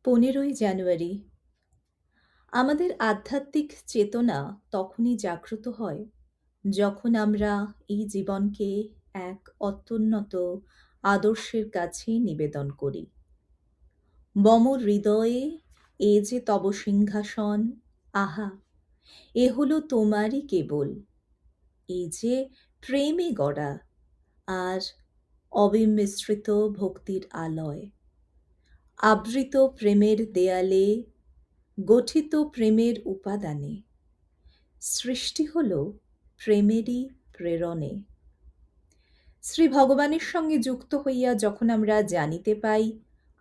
15ই জানুয়ারি আমাদের আধ্যাত্মিক চেতনা তখনই জাগ্রত হয় যখন আমরা এই জীবনকে এক অত্যুন্নত আদর্শের কাছে নিবেদন করি। মম হৃদয়ে এ যে তব সিংহাসন, আহা এ হলো তোমারই কেবল, এ যে প্রেমে গড়া আর অবিমিশ্রিত ভক্তির আলয়, আবৃত প্রেমের দেয়ালে, গঠিত প্রেমের উপাদানে, সৃষ্টি হল প্রেমেরই প্রেরণে। শ্রী ভগবানের সঙ্গে যুক্ত হইয়া যখন আমরা জানিতে পাই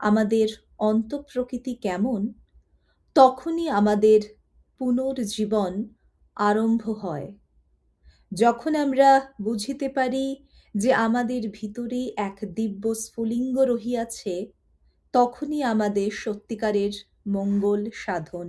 আমাদের অন্তঃপ্রকৃতি কেমন, তখনই আমাদের পুনর্জীবন আরম্ভ হয়। যখন আমরা বুঝিতে পারি যে আমাদের ভিতরে এক দিব্য স্ফুলিঙ্গ রহিয়াছে, তখনই আমাদের সত্যিকারের মঙ্গল সাধন